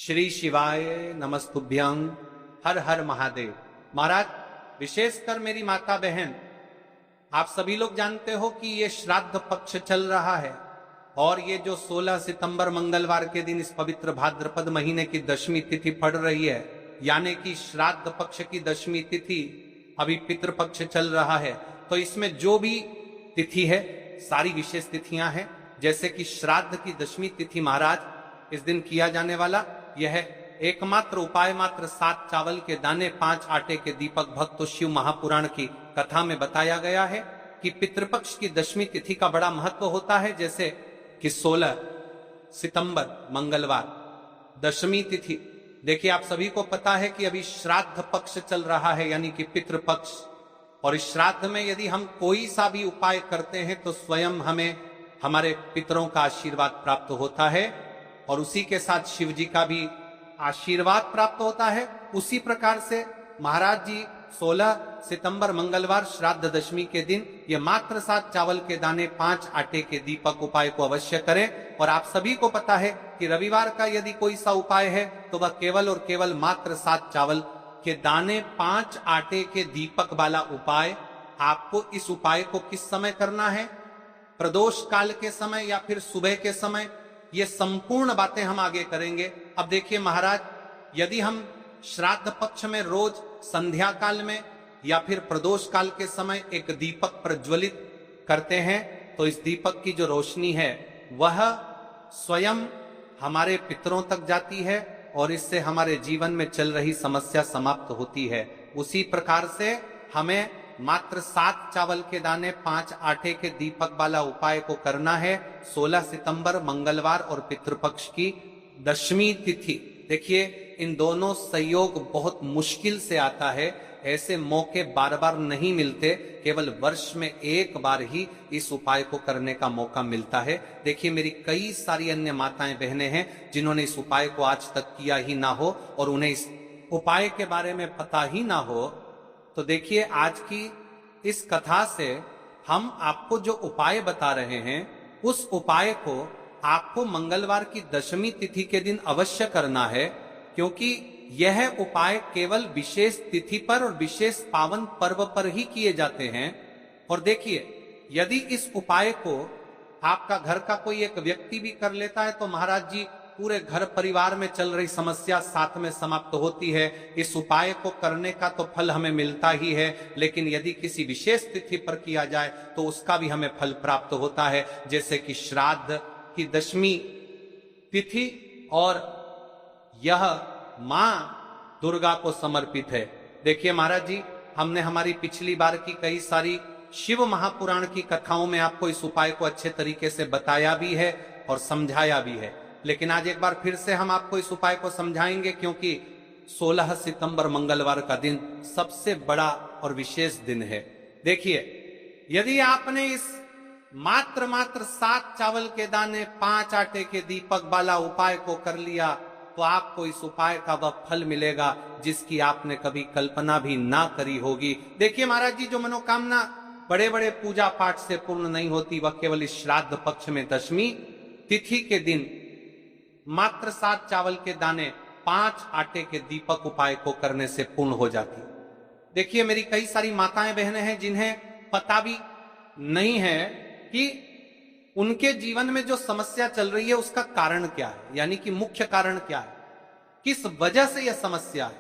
श्री शिवाय नमस्तुभ्यं। हर हर महादेव। महाराज, विशेषकर मेरी माता बहन, आप सभी लोग जानते हो कि ये श्राद्ध पक्ष चल रहा है और ये जो 16 सितंबर मंगलवार के दिन इस पवित्र भाद्रपद महीने की दशमी तिथि पड़ रही है, यानी कि श्राद्ध पक्ष की दशमी तिथि, अभी पितृपक्ष चल रहा है। तो इसमें जो भी तिथि है, सारी विशेष तिथियां हैं। जैसे कि श्राद्ध की दशमी तिथि महाराज, इस दिन किया जाने वाला यह एकमात्र उपाय मात्र 7 चावल के दाने 5 आटे के दीपक। भक्त शिव महापुराण की कथा में बताया गया है कि पितृपक्ष की दशमी तिथि का बड़ा महत्व होता है। जैसे कि 16 सितंबर मंगलवार दशमी तिथि, देखिए आप सभी को पता है कि अभी श्राद्ध पक्ष चल रहा है, यानी कि पितृपक्ष। और इस श्राद्ध में यदि हम कोई सा भी उपाय करते हैं तो स्वयं हमें हमारे पितरों का आशीर्वाद प्राप्त होता है और उसी के साथ शिव जी का भी आशीर्वाद प्राप्त होता है। उसी प्रकार से महाराज जी 16 सितंबर मंगलवार श्राद्ध दशमी के दिन ये मात्र 7 चावल के दाने 5 आटे के दीपक उपाय को अवश्य करें। और आप सभी को पता है कि रविवार का यदि कोई सा उपाय है तो वह केवल और केवल मात्र 7 चावल के दाने 5 आटे के दीपक वाला उपाय। आपको इस उपाय को किस समय करना है, प्रदोष काल के समय या फिर सुबह के समय, ये संपूर्ण बातें हम आगे करेंगे। अब देखिए महाराज, यदि हम श्राद्ध पक्ष में रोज संध्या काल में या फिर प्रदोष काल के समय एक दीपक प्रज्वलित करते हैं तो इस दीपक की जो रोशनी है वह स्वयं हमारे पितरों तक जाती है और इससे हमारे जीवन में चल रही समस्या समाप्त होती है। उसी प्रकार से हमें मात्र 7 चावल के दाने 5 आटे के दीपक वाला उपाय को करना है 16 सितंबर मंगलवार और पितृपक्ष की दशमी तिथि। देखिए, इन दोनों संयोग बहुत मुश्किल से आता है, ऐसे मौके बार बार नहीं मिलते, केवल वर्ष में एक बार ही इस उपाय को करने का मौका मिलता है। देखिए, मेरी कई सारी अन्य माताएं बहनें हैं जिन्होंने इस उपाय को आज तक किया ही ना हो और उन्हें इस उपाय के बारे में पता ही ना हो। तो देखिए, आज की इस कथा से हम आपको जो उपाय बता रहे हैं उस उपाय को आपको मंगलवार की दशमी तिथि के दिन अवश्य करना है, क्योंकि यह उपाय केवल विशेष तिथि पर और विशेष पावन पर्व पर ही किए जाते हैं। और देखिए, यदि इस उपाय को आपका घर का कोई एक व्यक्ति भी कर लेता है तो महाराज जी पूरे घर परिवार में चल रही समस्या साथ में समाप्त होती है। इस उपाय को करने का तो फल हमें मिलता ही है, लेकिन यदि किसी विशेष तिथि पर किया जाए तो उसका भी हमें फल प्राप्त होता है। जैसे कि श्राद्ध की दशमी तिथि, और यह मां दुर्गा को समर्पित है। देखिए महाराज जी, हमने हमारी पिछली बार की कई सारी शिव महापुराण की कथाओं में आपको इस उपाय को अच्छे तरीके से बताया भी है और समझाया भी है, लेकिन आज एक बार फिर से हम आपको इस उपाय को समझाएंगे, क्योंकि 16 सितंबर मंगलवार का दिन सबसे बड़ा और विशेष दिन है। देखिए, यदि आपने इस मात्र 7 चावल के दाने 5 आटे के दीपक वाला उपाय को कर लिया तो आपको इस उपाय का वह फल मिलेगा जिसकी आपने कभी कल्पना भी ना करी होगी। देखिए महाराज जी, जो मनोकामना बड़े बड़े पूजा पाठ से पूर्ण नहीं होती, वह केवल इस श्राद्ध पक्ष में दशमी तिथि के दिन मात्र 7 चावल के दाने 5 आटे के दीपक उपाय को करने से पूर्ण हो जाती। देखिए, मेरी कई सारी माताएं बहनें हैं जिन्हें पता भी नहीं है कि उनके जीवन में जो समस्या चल रही है उसका कारण क्या है, यानी कि मुख्य कारण क्या है, किस वजह से यह समस्या है।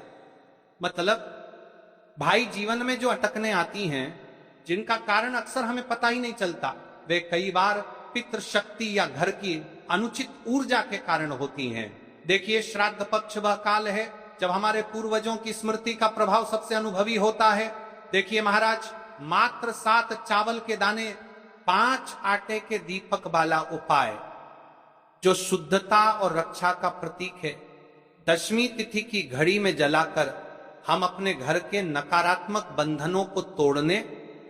मतलब भाई, जीवन में जो अटकने आती हैं जिनका कारण अक्सर हमें पता ही नहीं चलता, वे कई बार पितृशक्ति या घर की अनुचित ऊर्जा के कारण होती हैं। देखिए, श्राद्ध पक्ष वह काल है जब हमारे पूर्वजों की स्मृति का प्रभाव सबसे अनुभवी होता है। देखिए महाराज, मात्र 7 चावल के दाने 5 आटे के दीपक वाला उपाय जो शुद्धता और रक्षा का प्रतीक है, दशमी तिथि की घड़ी में जलाकर हम अपने घर के नकारात्मक बंधनों को तोड़ने,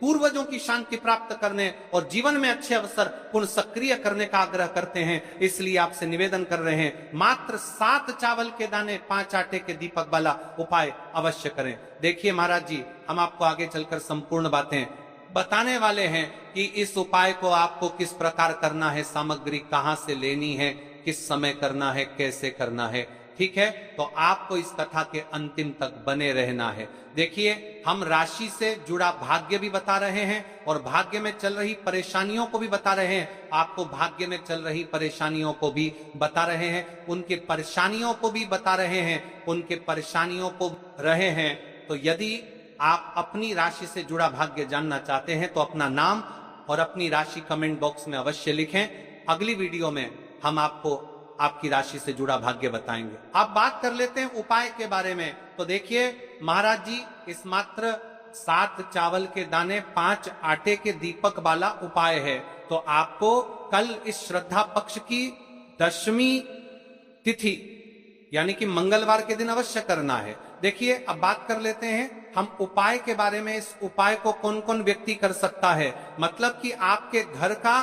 पूर्वजों की शांति प्राप्त करने और जीवन में अच्छे अवसर पुनः सक्रिय करने का आग्रह करते हैं। इसलिए आपसे निवेदन कर रहे हैं, मात्र 7 चावल के दाने 5 आटे के दीपक वाला उपाय अवश्य करें। देखिए महाराज जी, हम आपको आगे चलकर संपूर्ण बातें बताने वाले हैं कि इस उपाय को आपको किस प्रकार करना है, सामग्री कहां से लेनी है, किस समय करना है, कैसे करना है। ठीक है, तो आपको इस कथा के अंतिम तक बने रहना है। देखिए, हम राशि से जुड़ा भाग्य भी बता रहे हैं और भाग्य में चल रही परेशानियों को भी बता रहे हैं। आपको भाग्य में चल रही परेशानियों को भी बता रहे हैं, उनके परेशानियों को भी बता रहे हैं, उनके परेशानियों को रहे हैं। तो यदि आप अपनी राशि से जुड़ा भाग्य जानना चाहते हैं तो अपना नाम और अपनी राशि कमेंट बॉक्स में अवश्य लिखें। अगली वीडियो में हम आपको आपकी राशि से जुड़ा भाग्य बताएंगे। अब बात कर लेते हैं उपाय के बारे में। तो देखिए महाराज जी, इस मात्र 7 चावल के दाने 5 आटे के दीपक वाला उपाय है। तो आपको कल इस श्रद्धा पक्ष की 10वीं तिथि यानी कि मंगलवार के दिन अवश्य करना है। देखिए, अब बात कर लेते हैं हम उपाय के बारे में। इस उपाय को कौन कौन व्यक्ति कर सकता है, मतलब कि आपके घर का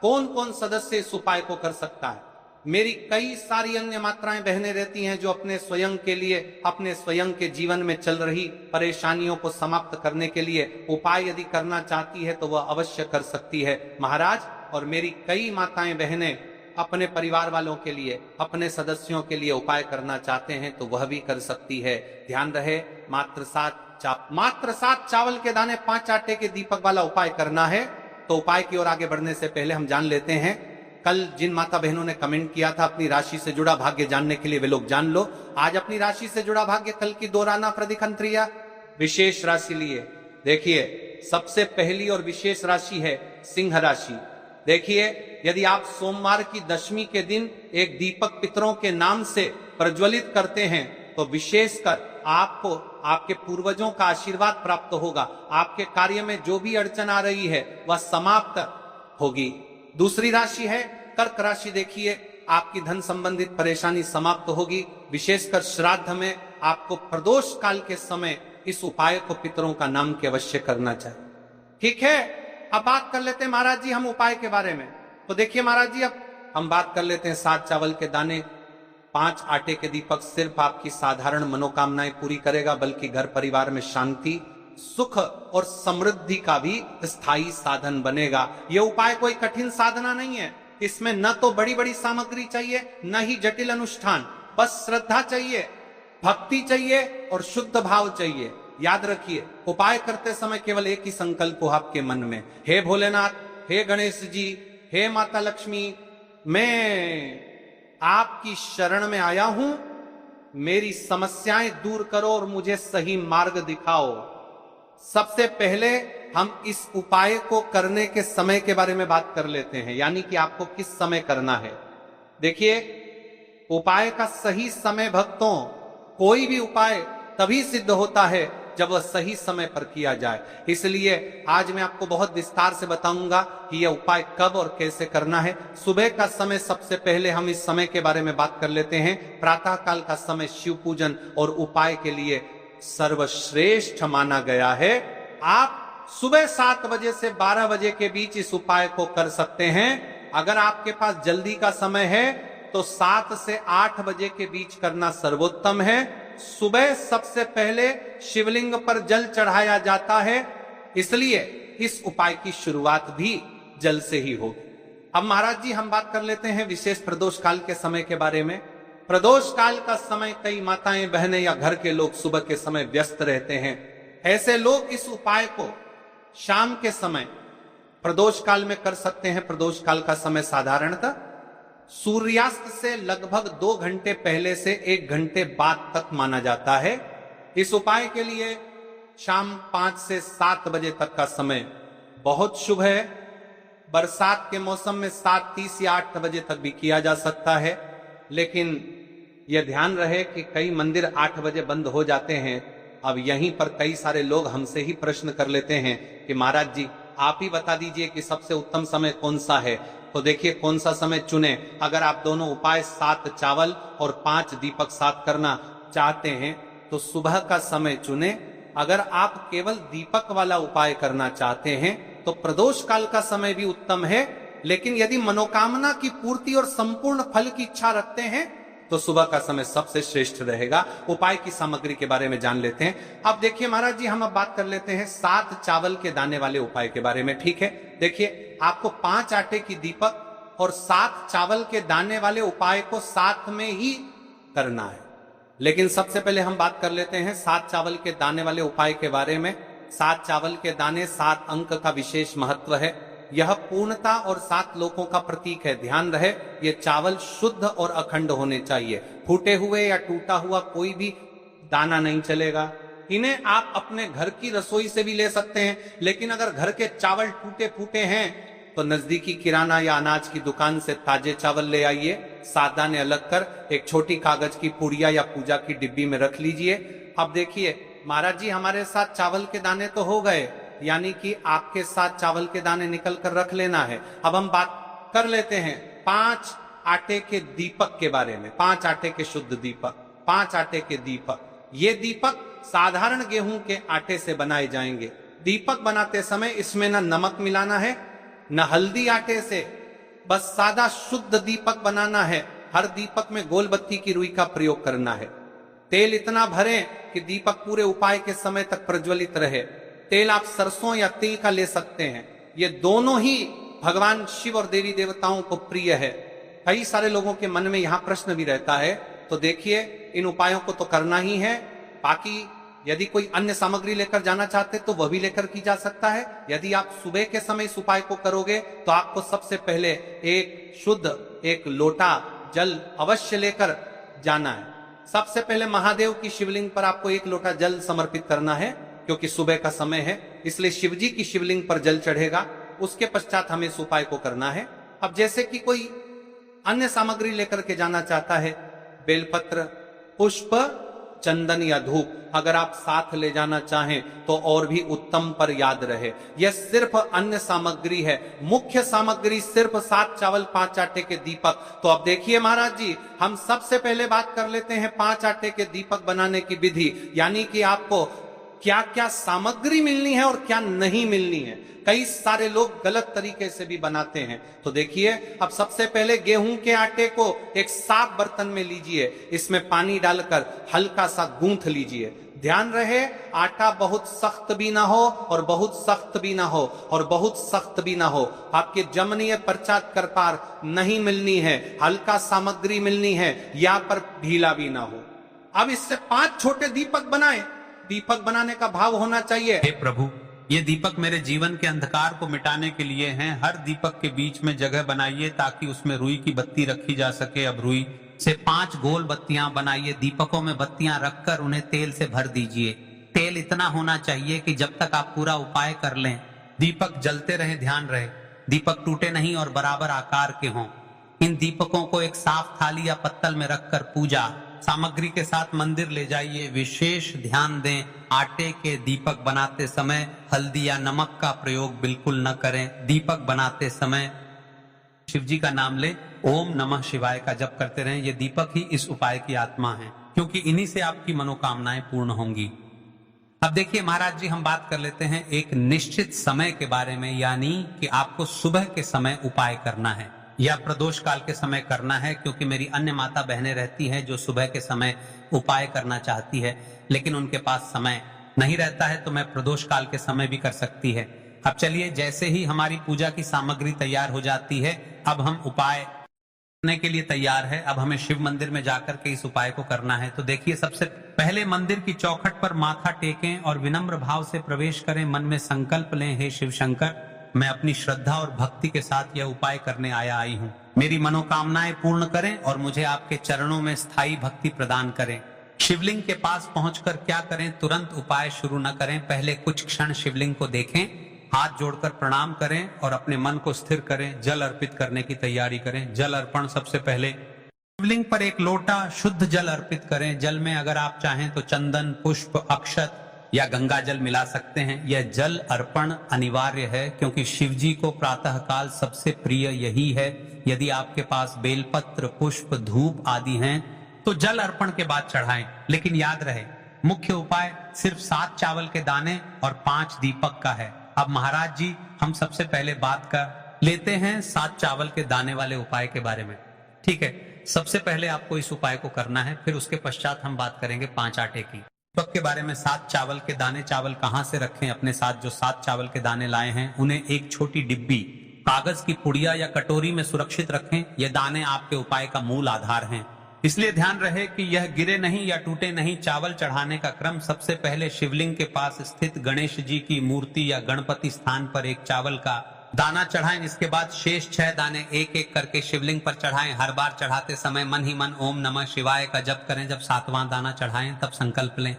कौन कौन सदस्य इस उपाय को कर सकता है। मेरी कई सारी अन्य मात्राएं बहनें रहती हैं जो अपने स्वयं के लिए, अपने स्वयं के जीवन में चल रही परेशानियों को समाप्त करने के लिए उपाय यदि करना चाहती है तो वह अवश्य कर सकती है महाराज। और मेरी कई माताएं बहनें अपने परिवार वालों के लिए, अपने सदस्यों के लिए उपाय करना चाहते हैं तो वह भी कर सकती है। ध्यान रहे, मात्र 7 चावल के दाने 5 आटे के दीपक वाला उपाय करना है। तो उपाय की ओर आगे बढ़ने से पहले हम जान लेते हैं, कल जिन माता बहनों ने कमेंट किया था अपनी राशि से जुड़ा भाग्य जानने के लिए, वे लोग जान लो। आज अपनी राशि से जुड़ा भाग्य कल की दोराना प्रतिखंत्रिया विशेष राशि लिए। देखिए, सबसे पहली और विशेष राशि है सिंह राशि। देखिए, यदि आप सोमवार की 10वीं के दिन एक दीपक पितरों के नाम से प्रज्वलित करते हैं तो विशेषकर आपको आपके पूर्वजों का आशीर्वाद प्राप्त होगा। आपके कार्य में जो भी अड़चन आ रही है वह समाप्त होगी। दूसरी राशि है कर्क राशि। देखिए, आपकी धन संबंधित परेशानी समाप्त होगी। विशेषकर श्राद्ध में आपको प्रदोष काल के समय इस उपाय को पितरों का नाम के अवश्य करना चाहिए। ठीक है, अब बात कर लेते हैं महाराज जी हम उपाय के बारे में। तो देखिए महाराज जी, अब हम बात कर लेते हैं 7 चावल के दाने 5 आटे के दीपक सिर्फ आपकी साधारण मनोकामनाएं पूरी करेगा, बल्कि घर परिवार में शांति, सुख और समृद्धि का भी स्थायी साधन बनेगा। यह उपाय कोई कठिन साधना नहीं है। इसमें न तो बड़ी बड़ी सामग्री चाहिए, न ही जटिल अनुष्ठान। बस श्रद्धा चाहिए, भक्ति चाहिए और शुद्ध भाव चाहिए। याद रखिए, उपाय करते समय केवल एक ही संकल्प हो आपके मन में, हे भोलेनाथ, हे गणेश जी, हे माता लक्ष्मी, मैं आपकी शरण में आया हूं, मेरी समस्याएं दूर करो और मुझे सही मार्ग दिखाओ। सबसे पहले हम इस उपाय को करने के समय के बारे में बात कर लेते हैं, यानी कि आपको किस समय करना है। देखिए, उपाय का सही समय भक्तों, कोई भी उपाय तभी सिद्ध होता है जब वह सही समय पर किया जाए। इसलिए आज मैं आपको बहुत विस्तार से बताऊंगा कि यह उपाय कब और कैसे करना है। सुबह का समय सबसे पहले हम इस समय के बारे में बात कर लेते हैं। प्रातः काल का समय शिव पूजन और उपाय के लिए सर्वश्रेष्ठ माना गया है। आप सुबह 7 बजे से 12 बजे के बीच इस उपाय को कर सकते हैं। अगर आपके पास जल्दी का समय है तो 7 से 8 बजे के बीच करना सर्वोत्तम है। सुबह सबसे पहले शिवलिंग पर जल चढ़ाया जाता है, इसलिए इस उपाय की शुरुआत भी जल से ही होगी। अब महाराज जी हम बात कर लेते हैं विशेष प्रदोष काल के समय के बारे में। प्रदोष काल का समय कई माताएं बहनें या घर के लोग सुबह के समय व्यस्त रहते हैं। ऐसे लोग इस उपाय को शाम के समय प्रदोष काल में कर सकते हैं। प्रदोष काल का समय साधारणतः सूर्यास्त से लगभग 2 घंटे पहले से 1 घंटे बाद तक माना जाता है। इस उपाय के लिए शाम 5 से 7 बजे तक का समय बहुत शुभ है। बरसात के मौसम में 7:30 या 8 बजे तक भी किया जा सकता है, लेकिन यह ध्यान रहे कि कई मंदिर 8 बजे बंद हो जाते हैं। अब यहीं पर कई सारे लोग हमसे ही प्रश्न कर लेते हैं कि महाराज जी आप ही बता दीजिए कि सबसे उत्तम समय कौन सा है। तो देखिए, कौन सा समय चुने। अगर आप दोनों उपाय 7 चावल और 5 दीपक साथ करना चाहते हैं तो सुबह का समय चुने। अगर आप केवल दीपक वाला उपाय करना चाहते हैं तो प्रदोष काल का समय भी उत्तम है, लेकिन यदि मनोकामना की पूर्ति और संपूर्ण फल की इच्छा रखते हैं तो सुबह का समय सबसे श्रेष्ठ रहेगा। उपाय की सामग्री के बारे में जान लेते हैं। अब देखिए महाराज जी, हम अब बात कर लेते हैं 7 चावल के दाने वाले उपाय के बारे में। ठीक है, देखिए, आपको 5 आटे की दीपक और 7 चावल के दाने वाले उपाय को साथ में ही करना है। लेकिन सबसे पहले हम बात कर लेते हैं 7 चावल के दाने वाले उपाय के बारे में। 7 चावल के दाने 7 अंक का विशेष महत्व है। यह पूर्णता और 7 लोकों का प्रतीक है। ध्यान रहे, ये चावल शुद्ध और अखंड होने चाहिए। फूटे हुए या टूटा हुआ कोई भी दाना नहीं चलेगा। इन्हें आप अपने घर की रसोई से भी ले सकते हैं, लेकिन अगर घर के चावल टूटे फूटे हैं तो नजदीकी किराना या अनाज की दुकान से ताजे चावल ले आइए। 7 दाने अलग कर एक छोटी कागज की पुड़िया या पूजा की डिब्बी में रख लीजिए। अब देखिए महाराज जी, हमारे साथ चावल के दाने तो हो गए, यानी कि आपके साथ चावल के दाने निकल कर रख लेना है। अब हम बात कर लेते हैं 5 आटे के दीपक के बारे में। 5 आटे के शुद्ध दीपक, 5 आटे के दीपक। ये दीपक साधारण गेहूं के आटे से बनाए जाएंगे। दीपक बनाते समय इसमें न नमक मिलाना है न हल्दी आटे से, बस सादा शुद्ध दीपक बनाना है। हर दीपक में गोल बत्ती की रुई का प्रयोग करना है। तेल इतना भरें कि दीपक पूरे उपाय के समय तक प्रज्वलित रहे। तेल आप सरसों या तिल का ले सकते हैं। ये दोनों ही भगवान शिव और देवी देवताओं को प्रिय है। कई सारे लोगों के मन में यहां प्रश्न भी रहता है, तो देखिए इन उपायों को तो करना ही है। बाकी यदि कोई अन्य सामग्री लेकर जाना चाहते तो वह भी लेकर की जा सकता है। यदि आप सुबह के समय इस उपाय को करोगे तो आपको सबसे पहले एक लोटा जल अवश्य लेकर जाना है। सबसे पहले महादेव की शिवलिंग पर आपको 1 लोटा जल समर्पित करना है, क्योंकि सुबह का समय है, इसलिए शिवजी की शिवलिंग पर जल चढ़ेगा। उसके पश्चात हमें इस उपाय को करना है। अब जैसे कि कोई अन्य सामग्री लेकर के जाना चाहता है, बेलपत्र, पुष्प, चंदन या धूप अगर आप साथ ले जाना चाहें तो और भी उत्तम, पर याद रहे यह सिर्फ अन्य सामग्री है। मुख्य सामग्री सिर्फ 7 चावल 5 आटे के दीपक। तो अब देखिए महाराज जी, हम सबसे पहले बात कर लेते हैं 5 आटे के दीपक बनाने की विधि, यानी कि आपको क्या क्या सामग्री मिलनी है और क्या नहीं मिलनी है। कई सारे लोग गलत तरीके से भी बनाते हैं। तो देखिए, अब सबसे पहले गेहूं के आटे को एक साफ बर्तन में लीजिए। इसमें पानी डालकर हल्का सा गूंथ लीजिए। ध्यान रहे, आटा बहुत सख्त भी ना हो और बहुत सख्त भी ना हो और बहुत सख्त भी ना हो। आपके जमनीय परचात कर पार नहीं मिलनी है, हल्का सामग्री मिलनी है, या पर ढीला भी ना हो। अब इससे 5 छोटे दीपक बनाएं। दीपक बनाने का भाव होना चाहिए, हे प्रभु, ये दीपक मेरे जीवन के अंधकार को मिटाने के लिए हैं। हर दीपक के बीच में जगह बनाइए ताकि उसमें रुई की बत्ती रखी जा सके। अब रुई से 5 गोल बत्तियां बनाइए। दीपकों में बत्तियां रखकर उन्हें तेल से भर दीजिए। तेल इतना होना चाहिए कि जब तक आप पूरा उपाय कर लें दीपक जलते रहे। ध्यान रहे, दीपक टूटे नहीं और बराबर आकार के हों। इन दीपकों को एक साफ थाली या पत्तल में रखकर पूजा सामग्री के साथ मंदिर ले जाइए। विशेष ध्यान दें, आटे के दीपक बनाते समय हल्दी या नमक का प्रयोग बिल्कुल न करें। दीपक बनाते समय शिव जी का नाम ले, ओम नमः शिवाय का जप करते रहें। ये दीपक ही इस उपाय की आत्मा है, क्योंकि इन्हीं से आपकी मनोकामनाएं पूर्ण होंगी। अब देखिए महाराज जी, हम बात कर लेते हैं एक निश्चित समय के बारे में, यानी कि आपको सुबह के समय उपाय करना है या प्रदोष काल के समय करना है। क्योंकि मेरी अन्य माता बहनें रहती हैं जो सुबह के समय उपाय करना चाहती है, लेकिन उनके पास समय नहीं रहता है, तो मैं प्रदोष काल के समय भी कर सकती है। अब चलिए, जैसे ही हमारी पूजा की सामग्री तैयार हो जाती है, अब हम उपाय करने के लिए तैयार है। अब हमें शिव मंदिर में जाकर के इस उपाय को करना है। तो देखिए, सबसे पहले मंदिर की चौखट पर माथा टेकें और विनम्र भाव से प्रवेश करें। मन में संकल्प लें, हे शिव शंकर, मैं अपनी श्रद्धा और भक्ति के साथ यह उपाय करने आई हूँ। मेरी मनोकामनाएं पूर्ण करें और मुझे आपके चरणों में स्थायी भक्ति प्रदान करें। शिवलिंग के पास पहुंचकर क्या करें, तुरंत उपाय शुरू न करें। पहले कुछ क्षण शिवलिंग को देखें, हाथ जोड़कर प्रणाम करें और अपने मन को स्थिर करें। जल अर्पित करने की तैयारी करें। जल अर्पण सबसे पहले शिवलिंग पर 1 लोटा शुद्ध जल अर्पित करें। जल में अगर आप चाहें तो चंदन, पुष्प, अक्षत या गंगा जल मिला सकते हैं। यह जल अर्पण अनिवार्य है, क्योंकि शिव जी को प्रातः काल सबसे प्रिय यही है। यदि आपके पास बेलपत्र, पुष्प, धूप आदि हैं तो जल अर्पण के बाद चढ़ाएं। लेकिन याद रहे, मुख्य उपाय सिर्फ 7 चावल के दाने और 5 दीपक का है। अब महाराज जी, हम सबसे पहले बात कर लेते हैं 7 चावल के दाने वाले उपाय के बारे में। ठीक है, सबसे पहले आपको इस उपाय को करना है, फिर उसके पश्चात हम बात करेंगे 5 आटे की। दीपक के बारे में 7 चावल के दाने, चावल कहां से रखें अपने साथ। जो 7 चावल के दाने लाए हैं उन्हें एक छोटी डिब्बी, कागज की पुड़िया या कटोरी में सुरक्षित रखें। ये दाने आपके उपाय का मूल आधार हैं। इसलिए ध्यान रहे कि यह गिरे नहीं या टूटे नहीं। चावल चढ़ाने का क्रम, सबसे पहले शिवलिंग के पास स्थित गणेश जी की मूर्ति या गणपति स्थान पर एक चावल का दाना चढ़ाएं। इसके बाद शेष 6 दाने एक एक करके शिवलिंग पर चढ़ाएं। हर बार चढ़ाते समय मन ही मन ओम नमः शिवाय का जप करें। जब 7वां दाना चढ़ाएं तब संकल्प लें,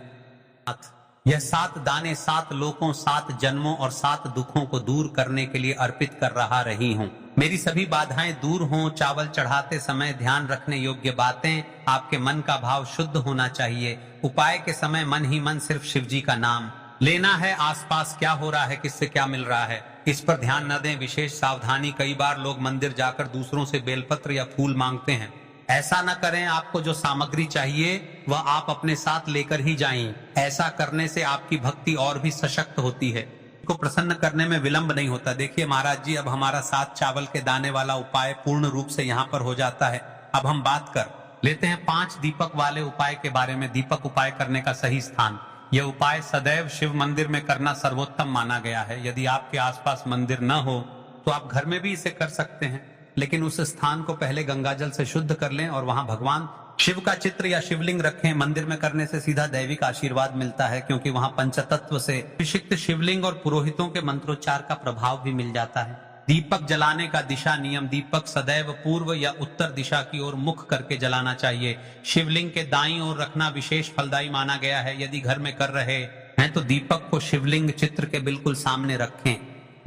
यह 7 दाने 7 लोकों, 7 जन्मों और 7 दुखों को दूर करने के लिए अर्पित कर रही हूँ। मेरी सभी बाधाएं दूर हों। चावल चढ़ाते समय ध्यान रखने योग्य बातें, आपके मन का भाव शुद्ध होना चाहिए। उपाय के समय मन ही मन सिर्फ शिव जी का नाम लेना है। आसपास क्या हो रहा है, किससे क्या मिल रहा है, इस पर ध्यान न दें। विशेष सावधानी, कई बार लोग मंदिर जाकर दूसरों से बेलपत्र या फूल मांगते हैं। ऐसा न करें। आपको जो सामग्री चाहिए वह आप अपने साथ लेकर ही जाएं। ऐसा करने से आपकी भक्ति और भी सशक्त होती है, को प्रसन्न करने में विलंब नहीं होता। देखिए महाराज जी, अब हमारा 7 चावल के दाने वाला उपाय पूर्ण रूप से यहाँ पर हो जाता है। अब हम बात कर लेते हैं 5 दीपक वाले उपाय के बारे में। दीपक उपाय करने का सही स्थान, यह उपाय सदैव शिव मंदिर में करना सर्वोत्तम माना गया है। यदि आपके आसपास मंदिर न हो तो आप घर में भी इसे कर सकते हैं, लेकिन उस स्थान को पहले गंगाजल से शुद्ध कर लें और वहां भगवान शिव का चित्र या शिवलिंग रखें। मंदिर में करने से सीधा दैविक आशीर्वाद मिलता है, क्योंकि वहां पंचतत्व से अभिषिक्त शिवलिंग और पुरोहितों के मंत्रोच्चार का प्रभाव भी मिल जाता है। दीपक जलाने का दिशा नियम, दीपक सदैव पूर्व या उत्तर दिशा की ओर मुख करके जलाना चाहिए। शिवलिंग के दाईं ओर रखना विशेष फलदायी माना गया है। यदि घर में कर रहे हैं तो दीपक को शिवलिंग चित्र के बिल्कुल सामने रखें।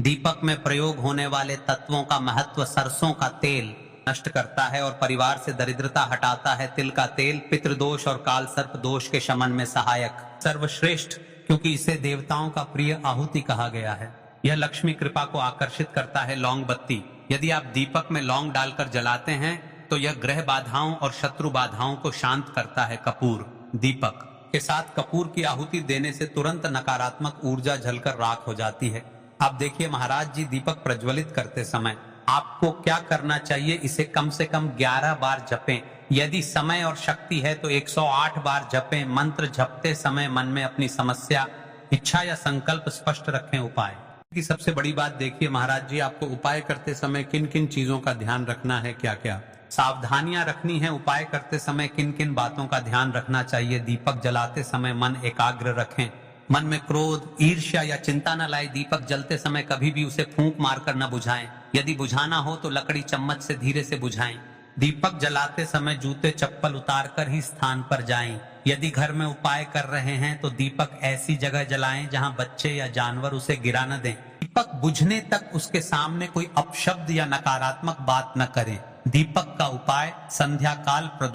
दीपक में प्रयोग होने वाले तत्वों का महत्व, सरसों का तेल नष्ट करता है और परिवार से दरिद्रता हटाता है। तिल का तेल पितृदोष और काल सर्प दोष के शमन में सहायक, सर्वश्रेष्ठ, क्योंकि इसे देवताओं का प्रिय आहुति कहा गया है। यह लक्ष्मी कृपा को आकर्षित करता है। लौंग बत्ती, यदि आप दीपक में लौंग डालकर जलाते हैं तो यह ग्रह बाधाओं और शत्रु बाधाओं को शांत करता है। कपूर, दीपक के साथ कपूर की आहुति देने से तुरंत नकारात्मक ऊर्जा जलकर राख हो जाती है। अब देखिए महाराज जी, दीपक प्रज्वलित करते समय आपको क्या करना चाहिए, इसे कम से कम 11 बार जपें। यदि समय और शक्ति है तो 108 बार जपें। मंत्र जपते समय मन में अपनी समस्या, इच्छा या संकल्प स्पष्ट रखें। उपाय की सबसे बड़ी बात देखिए महाराज जी, आपको उपाय करते समय किन किन चीजों का ध्यान रखना है, क्या क्या सावधानियां रखनी है। उपाय करते समय किन किन बातों का ध्यान रखना चाहिए। दीपक जलाते समय मन एकाग्र रखें। मन में क्रोध, ईर्ष्या या चिंता न लाए। दीपक जलते समय कभी भी उसे फूंक मारकर न बुझाएं। यदि बुझाना हो तो लकड़ी चम्मच से धीरे से बुझाएं। दीपक जलाते समय जूते चप्पल उतारकर ही स्थान पर जाएं। यदि घर में उपाय कर रहे हैं तो दीपक ऐसी जगह जलाएं जहां बच्चे या जानवर उसे गिरा न दें। दीपक बुझने तक उसके सामने कोई अपशब्द या नकारात्मक बात न करें। दीपक का उपाय, संध्या काल प्रदोष